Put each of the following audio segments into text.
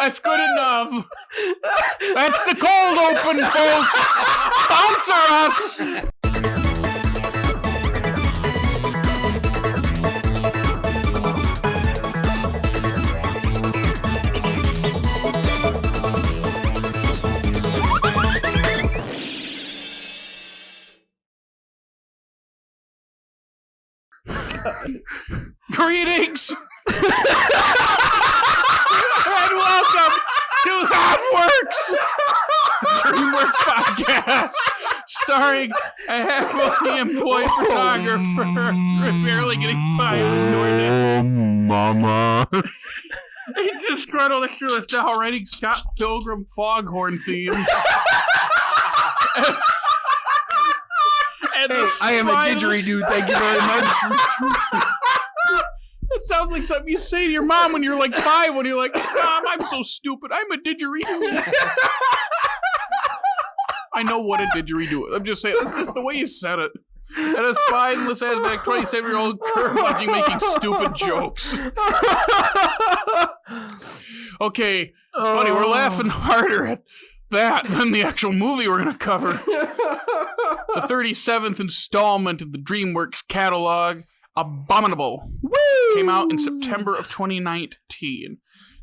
That's good enough. That's the cold open, folks. Sponsor us. Greetings and welcome to DreamWorks podcast, starring a happily employed photographer barely getting by on DoorDash. Mama. A disgruntled extra now writing Scott Pilgrim foghorn theme. And I am a didgeridoo, thank you very much. It sounds like something you say to your mom when you're like 5, when you're like, Mom, I'm so stupid. I'm a didgeridoo. I know what a didgeridoo is. I'm just saying, that's just the way you said it. And a spineless, asthmatic 27-year-old curmudgeon making stupid jokes. Okay, it's funny, we're laughing harder at that than the actual movie we're going to cover. The 37th installment of the DreamWorks catalog, Abominable, came out in September of 2019.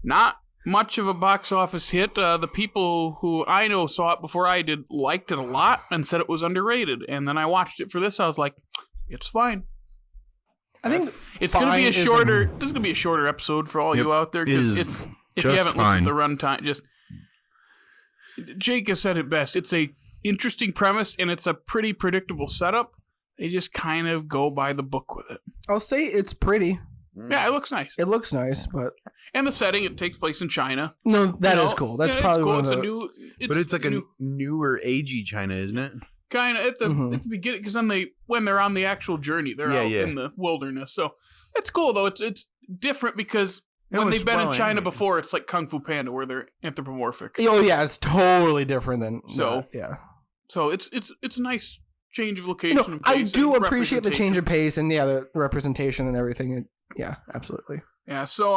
Not much of a box office hit. The people who I know saw it before I did liked it a lot and said it was underrated. And then I watched it for this. I was like, it's fine. I think it's going to be a shorter. This is going to be a shorter episode for all you out there. It's if you haven't looked at the runtime, just Jake has said it best. It's a interesting premise and it's a pretty predictable setup. They just kind of go by the book with it. I'll say it's pretty. Yeah, it looks nice. It looks nice, but and the setting, it takes place in China. No, that is cool. That's probably cool. One of But it's like a newer, agey China, isn't it? Kind of at the beginning, because then when they're on the actual journey, they're out in the wilderness. So it's cool though. It's different because when they've been in China before, it's like Kung Fu Panda where they're anthropomorphic. Oh yeah, it's totally different than yeah. So it's a nice change of location. You know, I do appreciate the change of pace and the representation and everything. Yeah, absolutely. Yeah. So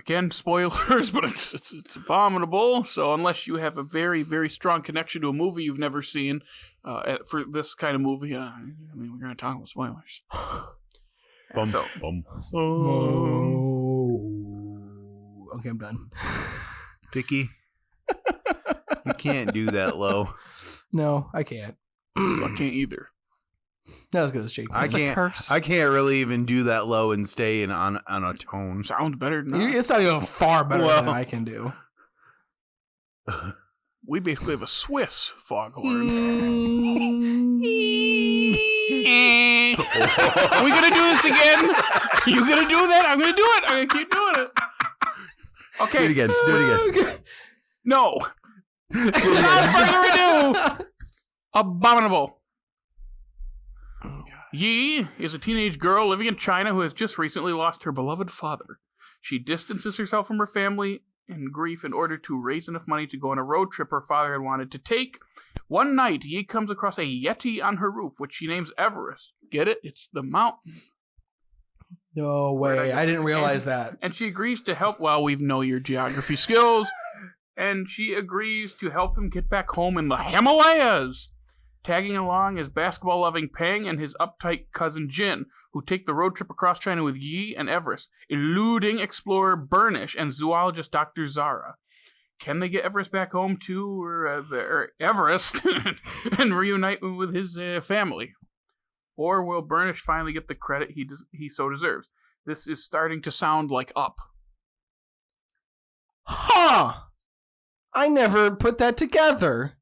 again, spoilers, but it's abominable. So unless you have a very, very strong connection to a movie you've never seen, for this kind of movie, I mean, we're gonna talk about spoilers. Bum, so, bum. Oh. Okay, I'm done. Dickey, you can't do that low. No, I can't. I can't either. Not as good as Jake. I can't really even do that low and stay on a tone. Sounds better than that. It's not even far better than I can do. We basically have a Swiss foghorn. Are we gonna do this again? You gonna do that? I'm gonna do it. I'm gonna keep doing it. Okay. Do it again. Okay. No. Without further ado, Abominable. Yi is a teenage girl living in China who has just recently lost her beloved father. She distances herself from her family in grief in order to raise enough money to go on a road trip her father had wanted to take. One night, Yi comes across a Yeti on her roof, which she names Everest. Get it? It's the mountain. No way. I didn't realize that. And she agrees to help. Well, we know your geography skills. And she agrees to help him get back home in the Himalayas. Tagging along is basketball-loving Peng and his uptight cousin Jin, who take the road trip across China with Yi and Everest, eluding explorer Burnish and zoologist Dr. Zara. Can they get Everest back home too, or Everest, and reunite with his family? Or will Burnish finally get the credit he so deserves? This is starting to sound like Up. Huh! I never put that together.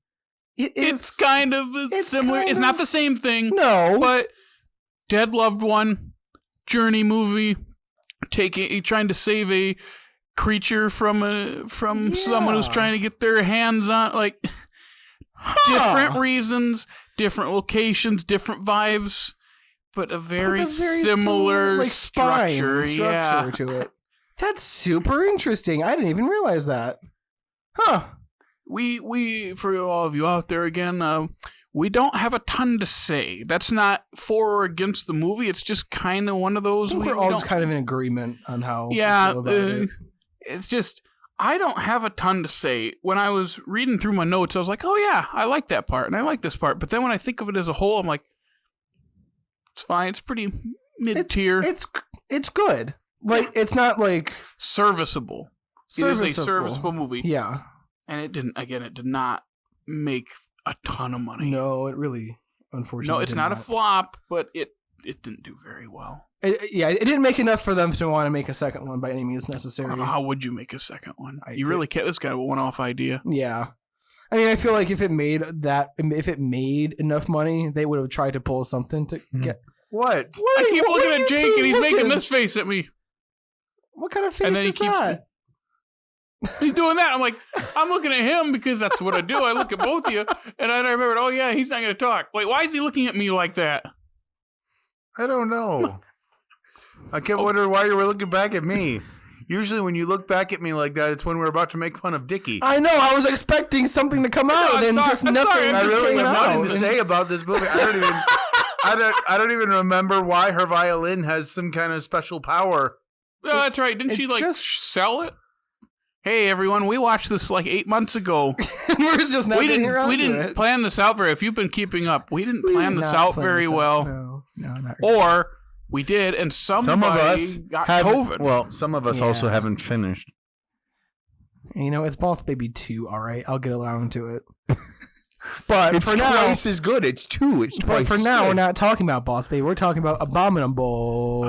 It's kind of similar. It's not the same thing. No. But dead loved one, journey movie, trying to save a creature from someone who's trying to get their hands on, like, different reasons, different locations, different vibes, but a very similar like structure to it. That's super interesting. I didn't even realize that. Huh. We for all of you out there again, we don't have a ton to say. That's not for or against the movie. It's just kind of one of those. We're all just kind of in agreement on how. Yeah, we feel about it. It's just I don't have a ton to say. When I was reading through my notes, I was like, "Oh yeah, I like that part and I like this part." But then when I think of it as a whole, I'm like, "It's fine. It's pretty mid-tier. It's good. Like it's not like serviceable. It is a serviceable movie. Yeah, and it did not make a ton of money. No, it really, unfortunately, no, it's not a flop, but it didn't do very well. It didn't make enough for them to want to make a second one by any means necessary. How would you make a second one? You really can't. This got a one-off idea. Yeah, I mean, I feel like if it made enough money, they would have tried to pull something to get. What? I keep looking at Jake, and he's making this face at me. What kind of face is that? He's doing that. I'm looking at him because that's what I do. I look at both of you, and then I remembered, oh, yeah, he's not going to talk. Wait, why is he looking at me like that? I don't know. I kept wondering why you were looking back at me. Usually when you look back at me like that, it's when we're about to make fun of Dickey. I know. I was expecting something to come out, and just nothing. I really have nothing to say about this movie. I don't even remember why her violin has some kind of special power. Oh, that's right. Didn't she sell it? Hey everyone, we watched this 8 months ago. We're just not getting around to it. We didn't plan this out if you've been keeping up, we didn't plan this out very well. No, not really. Or we did, and some of us got COVID. Well, some of us also haven't finished. You know, it's Boss Baby 2, all right? I'll get around to it. But it's for now, twice as good. It's 2. It's twice. But for now, we're not talking about Boss Baby. We're talking about Abominable.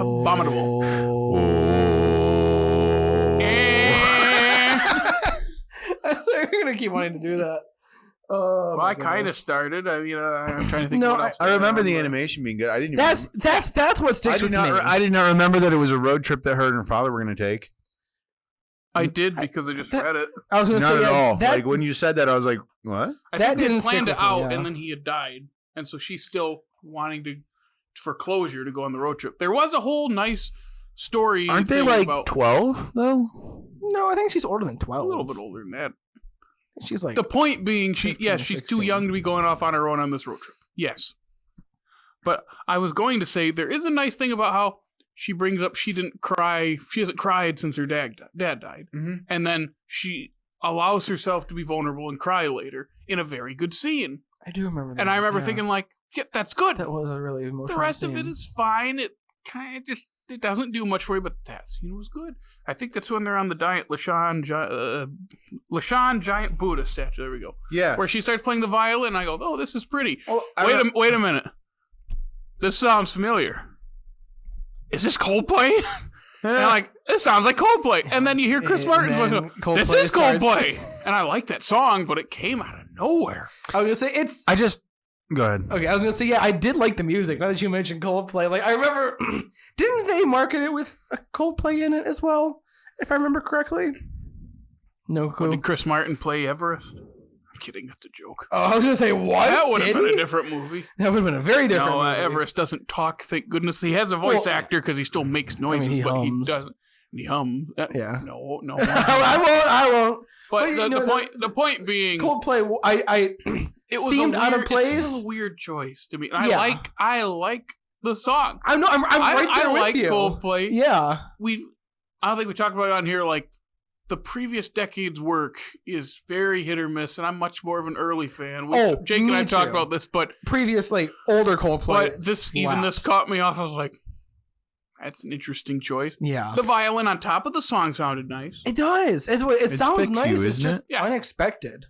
So you're gonna keep wanting to do that. Oh, well, I kind of started. I mean, I'm trying to think. No, what else I remember the animation being good. I didn't. That's what sticks with me. I did not remember that it was a road trip that her and her father were going to take. I did because I just read it. I was going to say not at all. Like when you said that, I was like, "What?" I think they planned it out, and then he had died, and so she's still wanting for closure to go on the road trip. There was a whole nice story. Aren't they about 12 though? No, I think she's older than 12. A little bit older than that. She's like the point being, she's 16. too young to be going off on her own on this road trip. Yes, but I was going to say there is a nice thing about how she brings up she didn't cry. She hasn't cried since her dad died, and then she allows herself to be vulnerable and cry later in a very good scene. I do remember that, and I remember thinking yeah, that's good. That was a really emotional. The rest scene. of it is fine. It kind of just. It doesn't do much for you, but that scene was good. I think that's when they're on the Lashawn giant Buddha statue. There we go. Yeah. Where she starts playing the violin, and I go, "Oh, this is pretty." Oh, wait a minute. This sounds familiar. Is this Coldplay? And I'm like, this sounds like Coldplay. And then you hear Chris Martin's voice go, "This is Coldplay." And I like that song, but it came out of nowhere. I was gonna say Go ahead. Okay, I was gonna say, yeah, I did like the music. Now that you mentioned Coldplay, I remember, didn't they market it with a Coldplay in it as well? If I remember correctly. No clue. Did Chris Martin play Everest? I'm kidding. That's a joke. Oh, I was gonna say what? That would have been a different movie. That would have been a very different movie. Everest doesn't talk. Thank goodness he has a voice actor because he still makes noises, but he doesn't. He hums. Yeah. No. I won't. But the point being, Coldplay. It was seemed out of place. It's still a weird choice to me. I like the song. I'm right there with like you. Coldplay. Yeah. I don't think we talked about it on here. The previous decade's work is very hit or miss, and I'm much more of an early fan. Jake and I talked about this, but previous older Coldplay. But this caught me off. I was like, that's an interesting choice. Yeah. The violin on top of the song sounded nice. It does. It sounds nice. It's just Yeah. unexpected.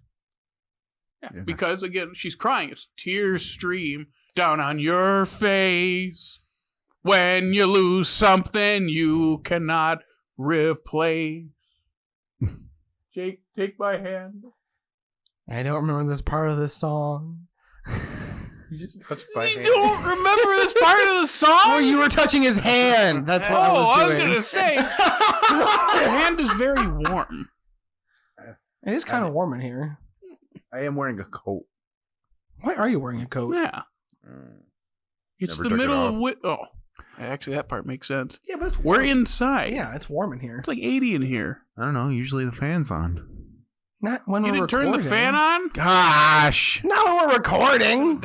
Yeah, because again, she's crying. It's tears stream down on your face when you lose something you cannot replace. Jake, take my hand. I don't remember this part of this song. You just touched my hand. You don't remember this part of the song? Where you were touching his hand. That's what I was doing. I was going to say. The hand is very warm. It is kind of warm in here. I am wearing a coat. Why are you wearing a coat? Yeah. It's the middle of actually, that part makes sense. Yeah, but we're inside. Yeah, it's warm in here. It's 80 in here. I don't know. Usually the fan's on. Not when You we're didn't turn the recording. fan on? Gosh. Not when we're recording.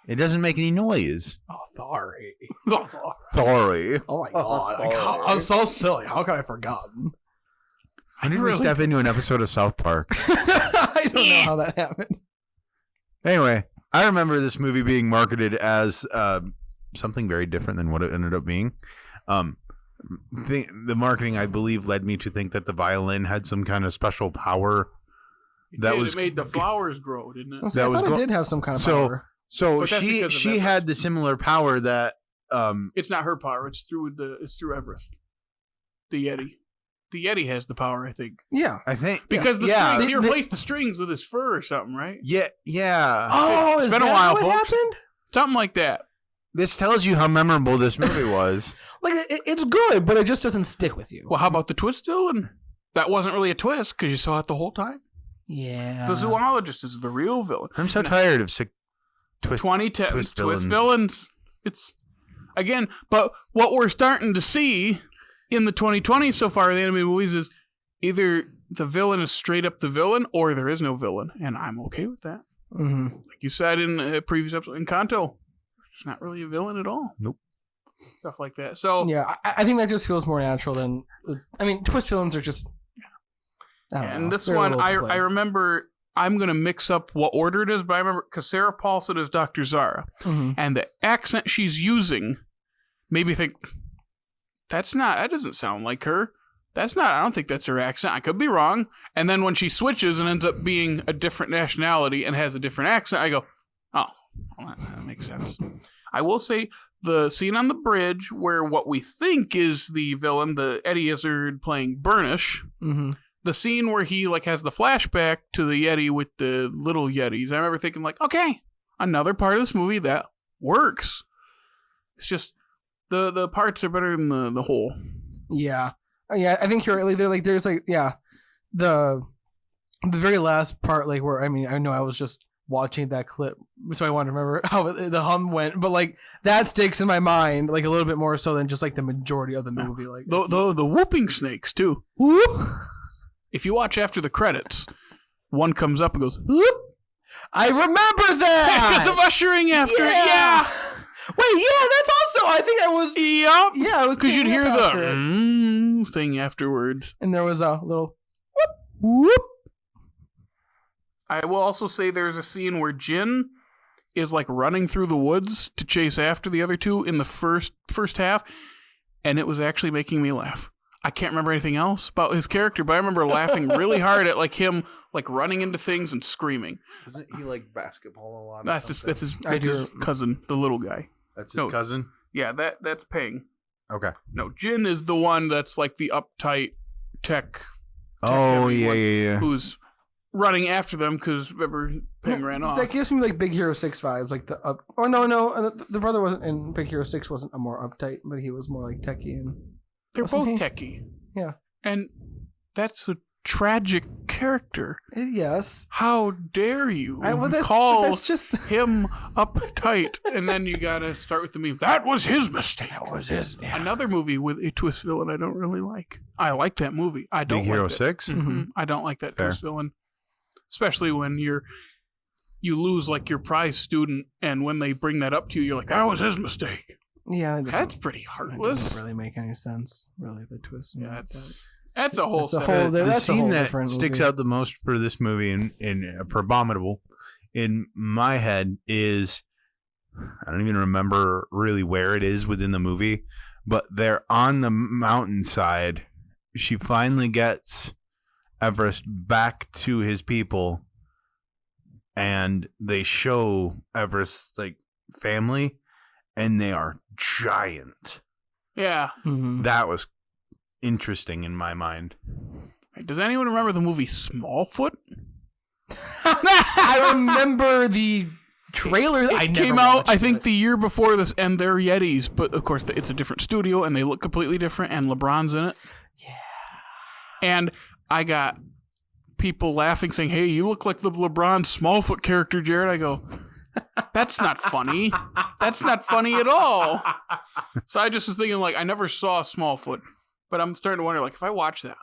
It doesn't make any noise. Oh, sorry. Sorry. Oh my god. Sorry. I'm so silly. How could I have forgotten? When did we step into an episode of South Park? I don't know how that happened. Anyway, I remember this movie being marketed as something very different than what it ended up being. The marketing, I believe, led me to think that the violin had some kind of special power. It made the flowers grow, didn't it? I thought it did have some kind of power. So But that's because of she Everest. had the similar power that It's not her power. It's through Everest. The Yeti. The Yeti has the power, I think. Yeah. I think Because the yeah, strings, he replaced the strings with his fur or something, right? yeah. Oh, It's is been that a while, how it folks. happened? Something like that. This tells you how memorable this movie was. Like, it's good, but it just doesn't stick with you. Well, how about the twist villain? That wasn't really a twist because you saw it the whole time. Yeah. The zoologist is the real villain. I'm so tired of sick twist. 2010 twist twist villains. villains. It's again, but what we're starting to see in the 2020s so far in the animated movies is either the villain is straight up the villain or there is no villain, and I'm okay with that. Mm-hmm. Like you said in a previous episode, in Kanto, it's not really a villain at all. Nope. Stuff like that. So Yeah, I think that just feels more natural than. I mean, twist villains are just. I don't know. and this They're one, rules to play. I remember. I'm gonna mix up what order it is, but I remember because Sarah Paulson is Dr. Zara, Mhm. and the accent she's using made me think that doesn't sound like her. I don't think that's her accent. I could be wrong. And then when she switches and ends up being a different nationality and has a different accent, I go, oh, well, that makes sense. I will say the scene on the bridge where what we think is the villain, the Eddie Izzard playing Burnish, Mhm. the scene where he like has the flashback to the Yeti with the little Yetis. I remember thinking like, okay, another part of this movie that works. It's just the parts are better than the whole. Yeah. Yeah, I think you're right. Like, there's like, yeah, the very last part, like where, I mean, I know I was just watching that clip, so I want to remember how the hum went, but like that sticks in my mind like a little bit more so than just like the majority of the movie. Like The whooping snakes too. whoop. If you watch after the credits, one comes up and goes whoop I remember that because of ushering after it. Yeah. Wait, yeah, that's also. I think I was. Yup. Yeah, I was Because you'd cleaning hear up the after it. thing afterwards. And there was a little whoop whoop. I will also say there's a scene where Jin is like running through the woods to chase after the other two in the first half, and it was actually making me laugh. I can't remember anything else about his character, but I remember laughing really hard at like him like running into things and screaming. Doesn't he like basketball a lot? That's his I do. cousin, the little guy. That's No. cousin. Yeah, that's Ping. Okay. No, Jin is the one that's like the uptight tech Oh heavy yeah, one yeah. who's running after them because remember Ping ran off. That gives me like Big Hero 6 vibes, like the up. Oh no, the brother wasn't in Big Hero 6 wasn't a more uptight, but he was more like techie and. They're Wasn't both he? techie. Yeah. And that's a tragic character. Yes. How dare you That's call just. him uptight? And then you gotta start with the meme. That was his mistake. That was his. Yeah. Another movie with a twist villain I don't really like. I like that movie. I don't Big Hero like that. 6? Mhm. I don't like that Fair. twist villain. Especially when you lose like your prize student and when they bring that up to you, you're like, that was his mistake. Yeah, it That's pretty It heartless. doesn't really make any sense. Really, the twist. and Yeah, all that. that's a whole That's a set. whole- The that's a scene whole that different sticks movie. out the most for this movie and for Abominable in my head is I don't even remember really where it is within the movie, but they're on the mountainside. She finally gets Everest back to his people, and they show Everest's like family, and they are giant. Yeah. Mhm. That was interesting in my mind. Does anyone remember the movie Smallfoot? I remember the trailer. I It never came out, watched I think, it. the year before this, and they're Yetis, but of course it's a different studio, and they look completely different, and LeBron's in it. Yeah. And I got people laughing, saying, hey, you look like the LeBron Smallfoot character, Jared. I go, that's not funny. That's not funny at all. So I just was thinking, like, I never saw Smallfoot, but I'm starting to wonder, like, if I watch that,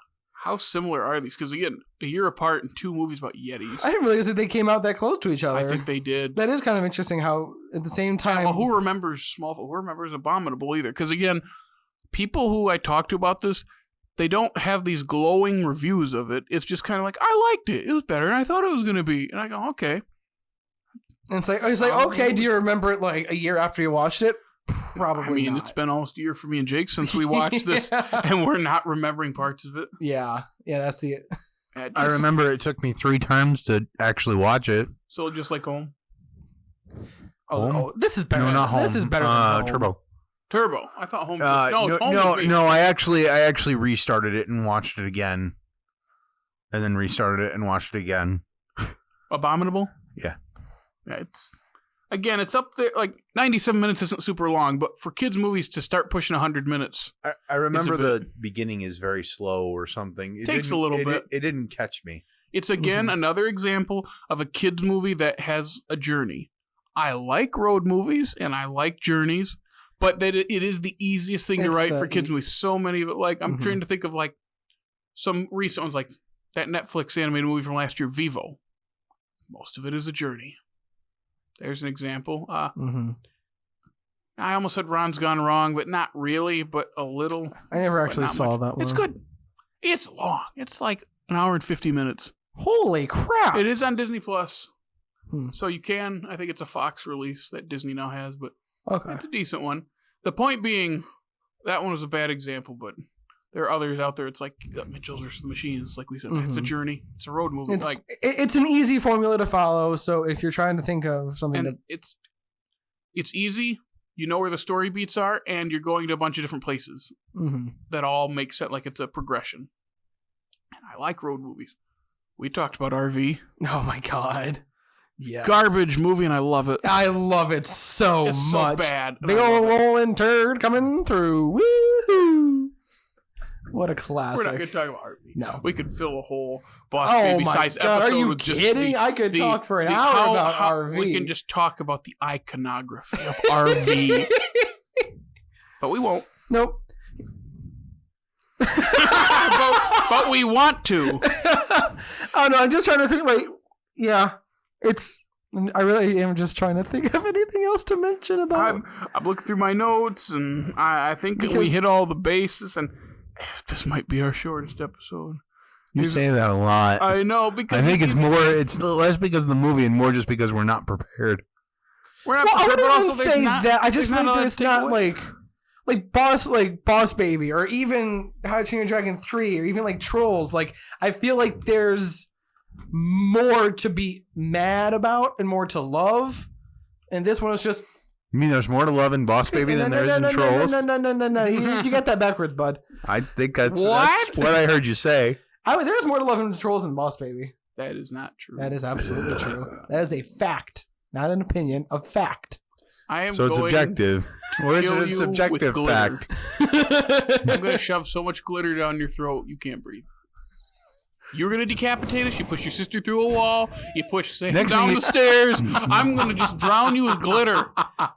How similar are these? Because again, a year apart and 2 movies about Yetis. I didn't realize that they came out that close to each other. I think they did. That is kind of interesting how at the same time... Well, who remembers Who remembers Abominable either? Because again, people who I talk to about this, they don't have these glowing reviews of it. It's just kind of like, I liked it. It was better than I thought it was going to be. And I go, okay. And it's like, okay, do you remember it like a year after you watched it? Probably not. It's been almost a year for me and Jake since we watched this, Yeah. and we're not remembering parts of it. Yeah, that's the... I remember it took me 3 times to actually watch it. So just like Home? Oh, this is better. No, not Home. This is better than Home. Turbo. I thought Home... Home was me. No, I actually restarted it and watched it again. And then restarted it and watched it again. Abominable? Yeah. Yeah, it's up there. Like 97 minutes isn't super long, but for kids' movies to start pushing 100 minutes, I remember the beginning is very slow or something. It takes a little bit. It didn't catch me. It's again another example of a kids' movie that has a journey. I like road movies and I like journeys, but that it is the easiest thing to write for kids' movies. So many of it, like I'm trying to think of like some recent ones, like that Netflix animated movie from last year, Vivo. Most of it is a journey. There's an example. I almost said Ron's Gone Wrong, but not really, but a little. I never actually saw that one. It's good. It's long. It's like an hour and 50 minutes. Holy crap. It is on Disney Plus. So you can, I think it's a Fox release that Disney now has, but it's a decent one. The point being, that one was a bad example, but there are others out there. It's like Mitchell's vs. the Machines, like we said. It's a journey. It's a road movie. It's an easy formula to follow. So if you're trying to think of something, it's easy. You know where the story beats are, and you're going to a bunch of different places that all make sense. Like it's a progression. And I like road movies. We talked about RV. Oh my god, yeah, garbage movie, and I love it. I love it so much. It's so bad. Big old rolling turd coming through. Woohoo! What a classic. We're not going to talk about RV. No. We could fill a whole Boss Baby size episode. Are you with kidding? Just I could talk for an hour about RV. We can just talk about the iconography of RV. But we won't. Nope. but we want to. Oh, no, I'm just trying to think, I really am just trying to think of anything else to mention about. I'm looking through my notes, and I think we hit all the bases, and this might be our shortest episode. You say that a lot. I know, because I think it's less because of the movie and more just because we're not prepared. We're not prepared, but also say that. I just think there's not like Boss Baby, or even How to Train Your Dragon 3, or even like Trolls. Like I feel like there's more to be mad about and more to love, and this one was just. You mean there's more to love in Boss Baby than there is in Trolls? No. You got that backwards, bud. I think that's what I heard you say. There's more to love in Trolls than Boss Baby. That is not true. That is absolutely true. That is a fact, not an opinion, a fact. So it's objective. Or is it a subjective fact? I'm going to shove so much glitter down your throat you can't breathe. You're going to decapitate us. You push your sister through a wall. You push Sam down the stairs. I'm going to just drown you with glitter.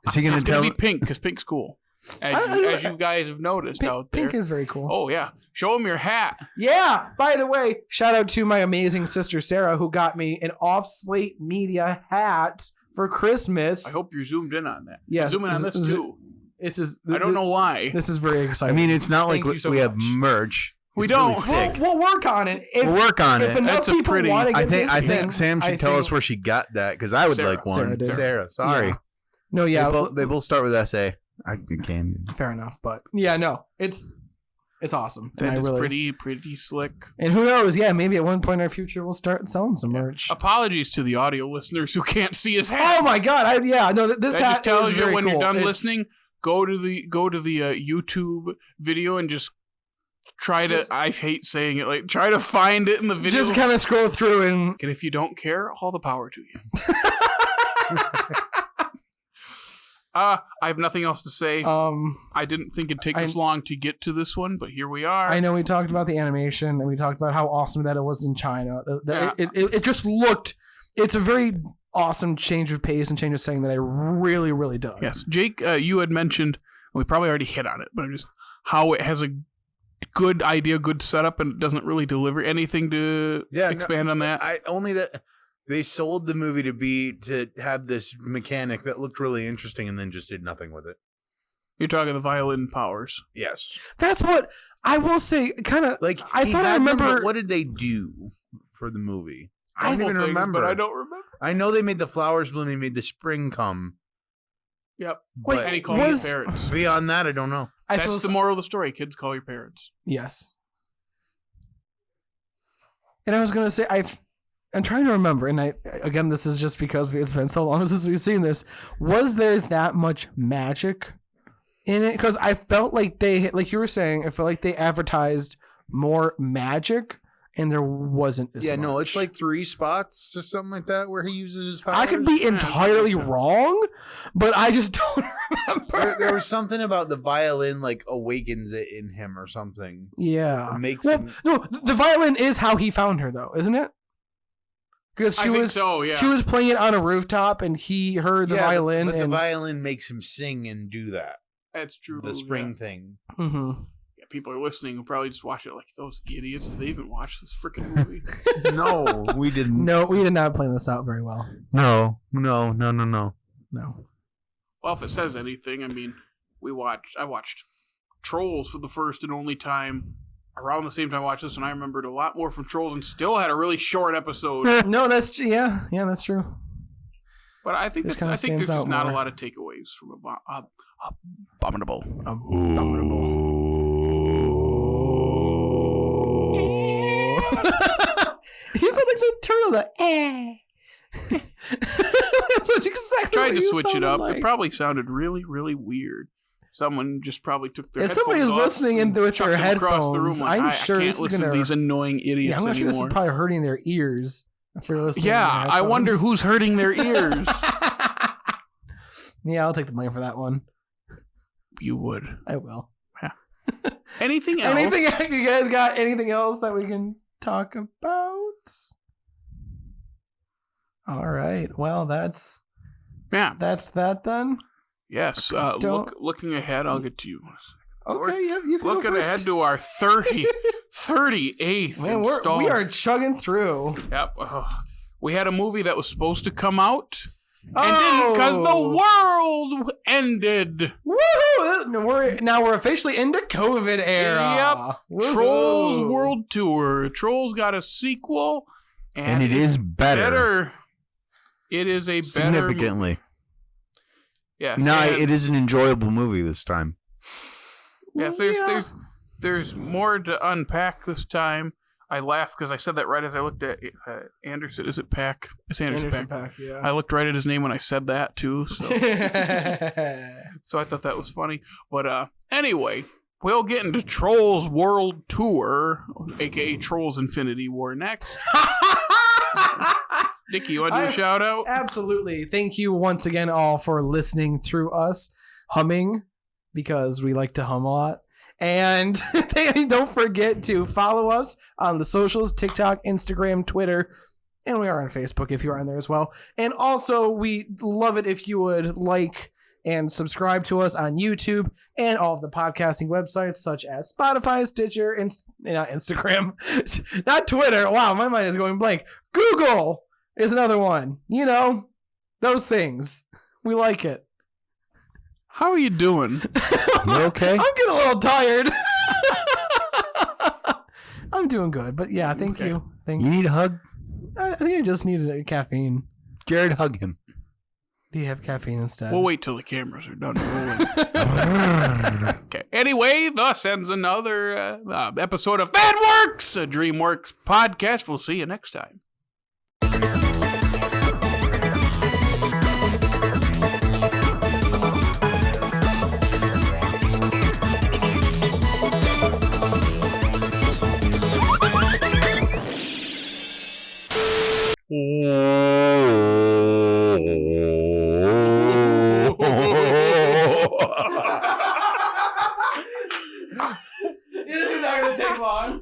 Is he It's going to be pink, because pink's cool. As you guys have noticed out there. Pink is very cool. Oh, yeah. Show him your hat. Yeah. By the way, shout out to my amazing sister, Sarah, who got me an Off-Slate Media hat for Christmas. I hope you're zoomed in on that. Yeah. Zoom in on this, too. I don't know why. This is very exciting. I mean, it's not like we have merch. We don't. We'll work on it. We'll work on it. If enough people want to get I think Sam should tell us where she got that, because I would like one. Sarah, sorry. Yeah. No, yeah. They both start with SA. I can. Fair enough, but yeah, no, it's awesome. That is pretty slick. And who knows? Yeah, maybe at one point in our future we'll start selling some merch. Apologies to the audio listeners who can't see his hat. Oh my god! This hat just tells you when cool. You're done listening. Go to the YouTube video and just try to. I hate saying it. Like try to find it in the video. Just kind of scroll through and if you don't care, all the power to you. I have nothing else to say. I didn't think it'd take this long to get to this one, but here we are. I know we talked about the animation and we talked about how awesome that it was in China. It just looked. It's a very awesome change of pace and change of setting that I really, really dug. Yes, Jake, you had mentioned. We probably already hit on it, but just how it has a good idea, good setup, and it doesn't really deliver anything to expand on that. Only that they sold the movie to have this mechanic that looked really interesting and then just did nothing with it. You're talking the violin powers. Yes. That's what I will say. Kind of like I thought I remember. What did they do for the movie? I don't even remember. But I don't remember. I know they made the flowers bloom. They made the spring come. Yep. Wait, and he called his parents. Beyond that, I don't know. That's the moral of the story. Kids, call your parents. Yes. And I was going to say, I'm trying to remember, and again, this is just because it's been so long since we've seen this. Was there that much magic in it? Because I felt like like you were saying, I felt like they advertised more magic, and there wasn't as much. No, it's like 3 spots or something like that where he uses his powers. I could be entirely wrong, but I just don't remember. There was something about the violin, like, awakens it in him or something. Yeah. It makes him... No, the violin is how he found her, though, isn't it? Because she was playing it on a rooftop, and he heard the violin. But the violin makes him sing and do that. That's true. The spring thing. Mm-hmm. Yeah, people are listening who probably just watch it like, those idiots. Did they even watch this freaking movie? No, we didn't. No, we did not plan this out very well. No. Well, if it says anything, I mean, I watched Trolls for the first and only time around the same time I watched this, and I remembered a lot more from Trolls and still had a really short episode. No, that's that's true. But I think there's just not a lot of takeaways from Abominable. He's like the turtle that That's exactly tried to switch it up. Like. It probably sounded really, really weird. Someone just probably took their headphones off. If somebody's listening with their headphones, the room like, I'm sure I can't listen to these annoying idiots I'm not sure anymore. This is probably hurting their ears. If you're listening. Yeah, I wonder who's hurting their ears. Yeah, I'll take the blame for that one. You would. I will. Yeah. Anything else? You guys got anything else that we can talk about? All right. Well, that's that then. Yes. Looking ahead, I'll get to you. Okay, yeah, you can looking go first. ahead to our 38th installment. We are chugging through. Yep. We had a movie that was supposed to come out and didn't because the world ended. Woohoo! Now we're officially into COVID era. Yep. Woo-hoo. Trolls World Tour. Trolls got a sequel, and it is better. It is a significantly. Yes. No, it is an enjoyable movie this time. Yeah, there's more to unpack this time. I laughed because I said that right as I looked at Anderson. Is it Paak? It's Anderson Paak. Yeah. I looked right at his name when I said that too. So, so I thought that was funny. But anyway, we'll get into Trolls World Tour, aka Trolls Infinity War next. Dickey, you want to do a shout out? Absolutely. Thank you once again all for listening through us humming, because we like to hum a lot. And don't forget to follow us on the socials, TikTok, Instagram, Twitter, and we are on Facebook if you are on there as well. And also, we love it if you would like and subscribe to us on YouTube and all of the podcasting websites such as Spotify, Stitcher, not Instagram, not Twitter. Wow, my mind is going blank. Google is another one. You know, those things. We like it. How are you doing? You okay? I'm getting a little tired. I'm doing good, but yeah, thank you. You need a hug? I think I just needed a caffeine. Jared, hug him. Do you have caffeine instead? We'll wait till the cameras are done rolling. Okay. Anyway, thus ends another episode of That Works, a DreamWorks podcast. We'll see you next time. This is not going to take long.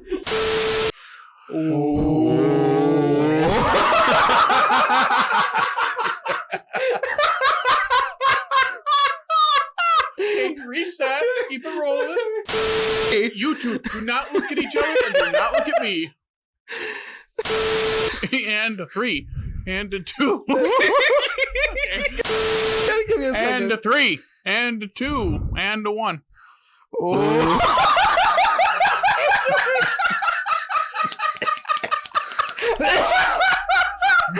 reset. Keep it rolling. You two, do not look at each other and do not look at me. And a 3. And a 2. And a 3. And a 2. And a 1. Oh.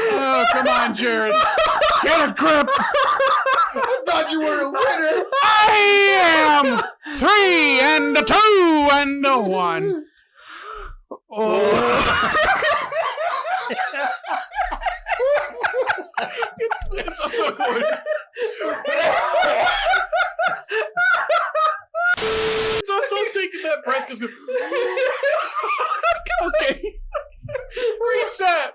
Oh, come on, Jared. Get a grip. I thought you were a winner. I am 3 and a 2 and a 1. Oh. It's also good. It's also taking that breath. Just okay. Reset.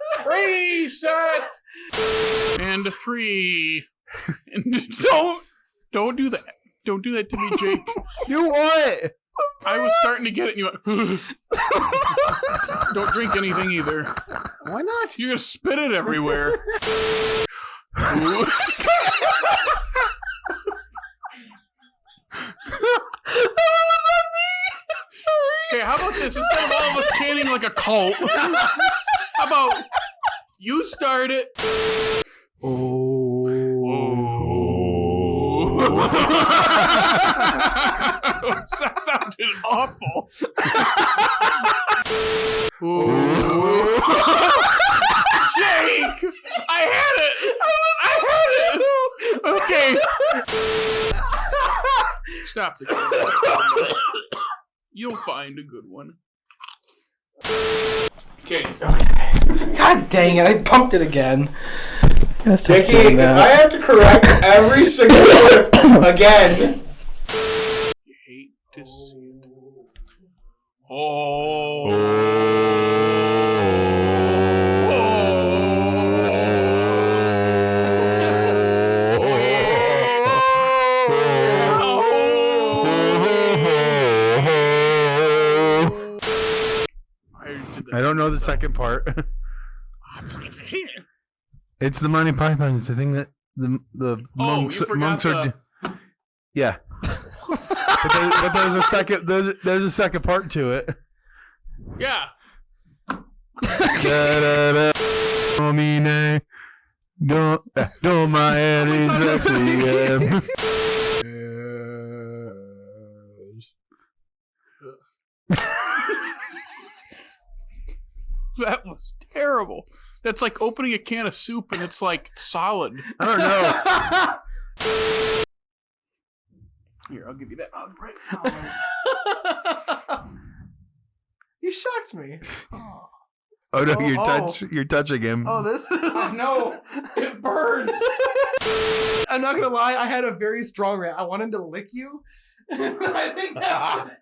And a 3. And don't do that. Don't do that to me, Jake. You what? I was starting to get it and you went, don't drink anything either. Why not? You're gonna spit it everywhere. That was on me. Sorry. Hey, how about this? Instead of all of us chanting like a cult, how about you start it? That sounded awful. Jake! I had it! Okay. Stop the camera. You'll find a good one. Okay. God dang it! I pumped it again. Dickey, if I have to correct every single word again. You hate to see it. Oh. I don't know the second part. It's the Monty Python. It's the thing that the monks are. Yeah. but there's a second. There's a second part to it. Yeah. Don't my head exactly. That was terrible. That's like opening a can of soup and it's like solid. I don't know. Here, I'll give you that. Right now. You shocked me. Oh no, you're touching him. Oh, this is... No, it burned. I'm not gonna lie, I had a very strong reaction. I wanted to lick you. I think that...